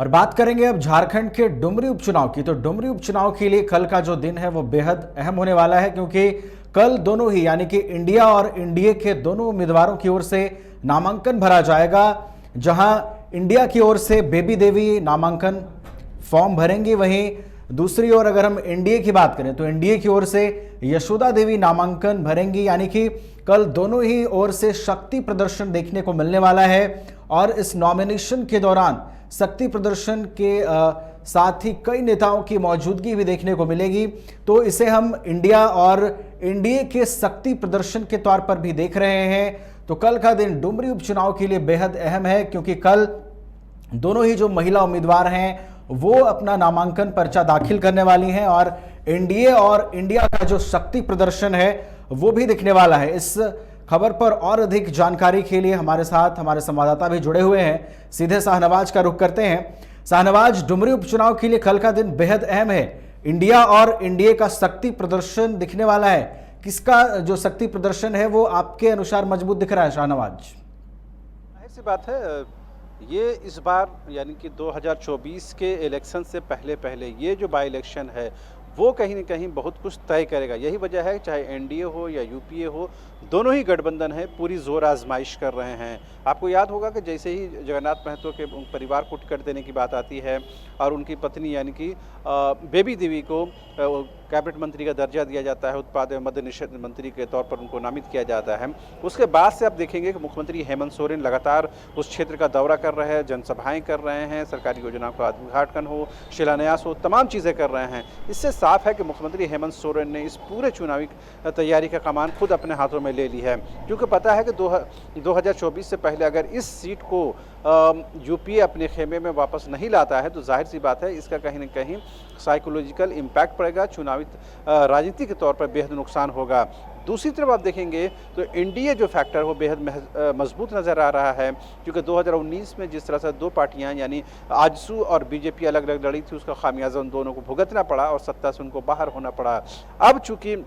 और बात करेंगे अब झारखंड के डुमरी उपचुनाव की। तो डुमरी उपचुनाव के लिए कल का जो दिन है वो बेहद अहम होने वाला है, क्योंकि कल दोनों ही यानी कि इंडिया और एनडीए के दोनों उम्मीदवारों की ओर से नामांकन भरा जाएगा। जहां इंडिया की ओर से बेबी देवी नामांकन फॉर्म भरेंगी, वहीं दूसरी ओर अगर हम एनडीए की बात करें तो एनडीए की ओर से यशोदा देवी नामांकन भरेंगी। यानी कि कल दोनों ही ओर से शक्ति प्रदर्शन देखने को मिलने वाला है। और इस नॉमिनेशन के दौरान शक्ति प्रदर्शन के साथ ही कई नेताओं की मौजूदगी भी देखने को मिलेगी। तो इसे हम इंडिया और एनडीए के शक्ति प्रदर्शन के तौर पर भी देख रहे हैं। तो कल का दिन डुमरी उपचुनाव के लिए बेहद अहम है, क्योंकि कल दोनों ही जो महिला उम्मीदवार हैं वो अपना नामांकन पर्चा दाखिल करने वाली हैं और एनडीए और इंडिया का जो शक्ति प्रदर्शन है वो भी दिखने वाला है। इस खबर पर और अधिक जानकारी के लिए हमारे साथ हमारे संवाददाता भी जुड़े हुए हैं। सीधे शाहनवाज का रुख करते हैं। शाहनवाज, डुमरी उपचुनाव के लिए कल का दिन बेहद अहम है। इंडिया और एनडीए का शक्ति प्रदर्शन दिखने वाला है। किसका जो शक्ति प्रदर्शन है वो आपके अनुसार मजबूत दिख रहा है शाहनवाज? ऐसी बात है, ये इस बार यानी कि 2024 के इलेक्शन से पहले ये जो बाई इलेक्शन है वो कहीं न कहीं बहुत कुछ तय करेगा। यही वजह है, चाहे एनडीए हो या यूपीए हो, दोनों ही गठबंधन है, पूरी जोर आजमाइश कर रहे हैं। आपको याद होगा कि जैसे ही जगन्नाथ महतो के परिवार को टिकट देने की बात आती है और उनकी पत्नी यानी कि बेबी देवी को कैबिनेट मंत्री का दर्जा दिया जाता है, उत्पाद एवं मद्य निषेध मंत्री के तौर पर उनको नामित किया जाता है, उसके बाद से आप देखेंगे कि मुख्यमंत्री हेमंत सोरेन लगातार उस क्षेत्र का दौरा कर रहे हैं, जनसभाएं कर रहे हैं, सरकारी योजनाओं का उद्घाटन हो, शिलान्यास हो, तमाम चीज़ें कर रहे हैं। इससे साफ है कि मुख्यमंत्री हेमंत सोरेन ने इस पूरे चुनावी तैयारी का कमान खुद अपने हाथों में ले ली है, क्योंकि पता है कि 2024 से पहले अगर इस सीट को यूपीए अपने खेमे में वापस नहीं लाता है तो जाहिर सी बात है इसका कहीं न कहीं साइकोलॉजिकल इम्पैक्ट पड़ेगा, चुनावी राजनीति के तौर पर बेहद नुकसान होगा। दूसरी तरफ आप देखेंगे तो एनडीए जो फैक्टर वो बेहद मजबूत नज़र आ रहा है, क्योंकि 2019 में जिस तरह से दो पार्टियां यानी आजसू और बीजेपी अलग अलग लड़ी थी, उसका खामियाजा उन दोनों को भुगतना पड़ा और सत्ता से उनको बाहर होना पड़ा। अब चूंकि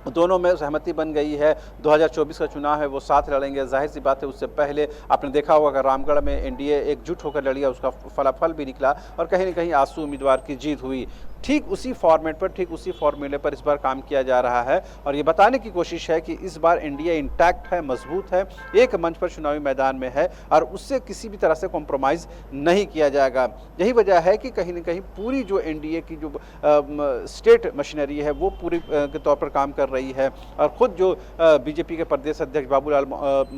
दोनों में सहमति बन गई है, 2024 का चुनाव है वो साथ लड़ेंगे। जाहिर सी बात है उससे पहले आपने देखा होगा कि रामगढ़ में एनडीए एकजुट होकर लड़ी, उसका फलाफल भी निकला और कहीं न कहीं आजसू उम्मीदवार की जीत हुई। ठीक उसी फॉर्मेट पर, ठीक उसी फॉर्मूले पर इस बार काम किया जा रहा है और ये बताने की कोशिश है कि इस बार एनडीए इंटैक्ट है, मजबूत है, एक मंच पर चुनावी मैदान में है और उससे किसी भी तरह से कॉम्प्रोमाइज़ नहीं किया जाएगा। यही वजह है कि कहीं न कहीं पूरी जो एनडीए की जो स्टेट मशीनरी है वो पूरी के तौर पर काम कर रही है और ख़ुद जो बीजेपी के प्रदेश अध्यक्ष बाबूलाल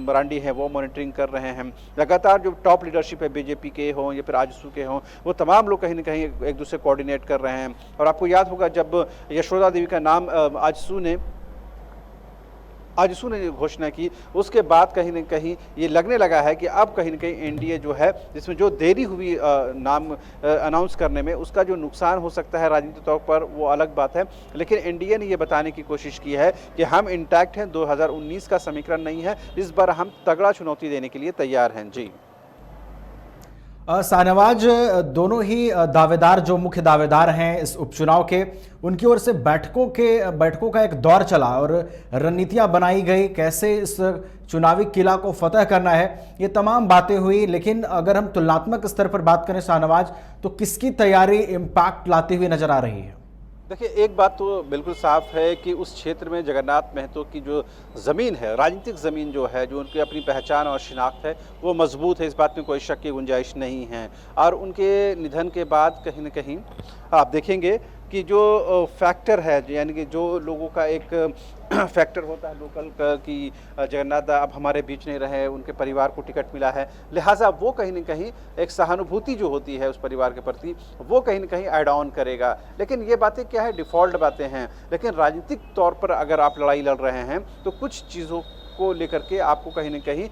मरांडी हैं वो मॉनिटरिंग कर रहे हैं। लगातार जो टॉप लीडरशिप है बीजेपी के हों या फिर आजसू के हों, वो तमाम लोग कहीं न कहीं एक दूसरे कोऑर्डिनेट कर रहे हैं। और आपको याद होगा जब यशोदा देवी का नाम आजसू ने घोषणा की, उसके बाद कहीं न कहीं ये लगने लगा है कि अब कहीं न कहीं एनडीए जो है जिसमें जो देरी हुई नाम अनाउंस करने में, उसका जो नुकसान हो सकता है राजनीतिक तौर पर वो अलग बात है। लेकिन एनडीए ने ये बताने की कोशिश की है कि हम इंटैक्ट हैं, 2019 का समीकरण नहीं है, इस बार हम तगड़ा चुनौती देने के लिए तैयार हैं। जी शाहनवाज, दोनों ही दावेदार जो मुख्य दावेदार हैं इस उपचुनाव के, उनकी ओर से बैठकों का एक दौर चला और रणनीतियां बनाई गई, कैसे इस चुनावी किला को फतह करना है, ये तमाम बातें हुई। लेकिन अगर हम तुलनात्मक स्तर पर बात करें शाहनवाज, तो किसकी तैयारी इम्पैक्ट लाती हुई नजर आ रही है? देखिए, एक बात तो बिल्कुल साफ है कि उस क्षेत्र में जगन्नाथ महतो की जो ज़मीन है, राजनीतिक ज़मीन जो है, जो उनकी अपनी पहचान और शिनाख्त है, वो मजबूत है, इस बात में कोई शक की गुंजाइश नहीं है। और उनके निधन के बाद कहीं न कहीं आप देखेंगे कि जो फैक्टर है, यानी कि जो लोगों का एक फैक्टर होता है लोकल का कि जगन्नाथ अब हमारे बीच नहीं रहे, उनके परिवार को टिकट मिला है, लिहाजा वो कहीं न कहीं एक सहानुभूति जो होती है उस परिवार के प्रति वो कहीं न कहीं ऐड ऑन करेगा। लेकिन ये बातें क्या है, डिफ़ॉल्ट बातें हैं। लेकिन राजनीतिक तौर पर अगर आप लड़ाई लड़ रहे हैं तो कुछ चीज़ों को लेकर के आपको कहीं न कहीं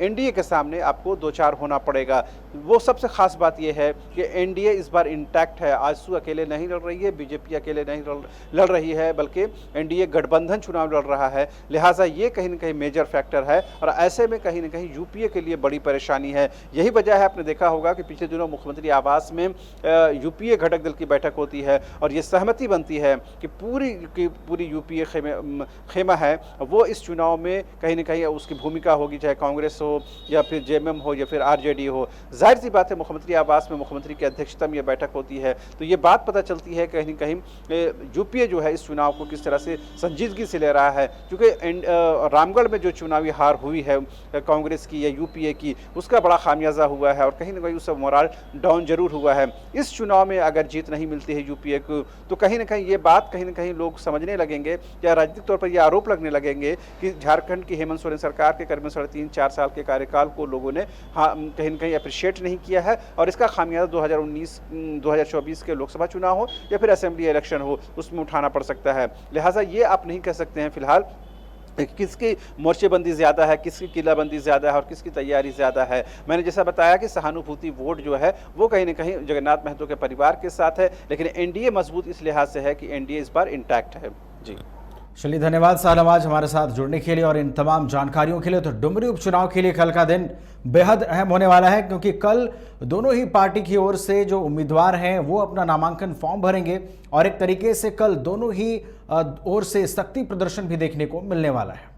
एनडीए के सामने आपको दो चार होना पड़ेगा। वो सबसे ख़ास बात यह है कि एनडीए इस बार इंटैक्ट है, आजसू अकेले नहीं लड़ रही है, बीजेपी अकेले नहीं लड़ रही है, बल्कि एनडीए गठबंधन चुनाव लड़ रहा है। लिहाजा ये कहीं न कहीं मेजर फैक्टर है और ऐसे में कहीं न कहीं यूपीए के लिए बड़ी परेशानी है। यही वजह है, आपने देखा होगा कि पिछले दिनों मुख्यमंत्री आवास में यूपीए घटक दल की बैठक होती है और ये सहमति बनती है कि पूरी यूपीए खेमा है वो इस चुनाव में कहीं न कहीं उसकी भूमिका होगी, चाहे कांग्रेस हो या फिर जेएमएम हो या फिर आरजेडी हो। जाहिर सी बात है मुख्यमंत्री आवास में मुख्यमंत्री की अध्यक्षता में ये बैठक होती है, तो ये बात पता चलती है कहीं न कहीं यूपीए जो है इस चुनाव को किस तरह से संजीदगी से ले रहा है। क्योंकि रामगढ़ में जो चुनावी हार हुई है कांग्रेस की या यूपीए की, उसका बड़ा खामियाजा हुआ है और कहीं न कहीं उसका मोराल डाउन जरूर हुआ है। इस चुनाव में अगर जीत नहीं मिलती है यूपीए को, तो कहीं न कहीं ये बात कहीं न कहीं लोग समझने लगेंगे या राजनीतिक तौर पर ये आरोप लगने लगेंगे कि झारखंड की हेमंत सोरेन सरकार के करीबन 3.5-4 साल के कार्यकाल को लोगों ने कहीं न कहीं अप्रिशिएट नहीं किया है और इसका खामियाजा 2024 के लोकसभा चुनाव हो या फिर असेंबली इलेक्शन हो, उसमें उठाना पड़ सकता है। लिहाजा ये आप नहीं कह सकते हैं फिलहाल किसकी मोर्चेबंदी ज़्यादा है, किसकी किलाबंदी ज़्यादा है और किसकी तैयारी ज़्यादा है। मैंने जैसा बताया कि सहानुभूति वोट जो है वो कहीं न कहीं जगन्नाथ महतो के परिवार के साथ है, लेकिन एनडीए मजबूत इस लिहाज से है कि एनडीए इस बार इंटैक्ट है। जी चलिए, धन्यवाद साहब आज हमारे साथ जुड़ने के लिए और इन तमाम जानकारियों के लिए। तो डुमरी उपचुनाव के लिए कल का दिन बेहद अहम होने वाला है, क्योंकि कल दोनों ही पार्टी की ओर से जो उम्मीदवार हैं वो अपना नामांकन फॉर्म भरेंगे और एक तरीके से कल दोनों ही ओर से शक्ति प्रदर्शन भी देखने को मिलने वाला है।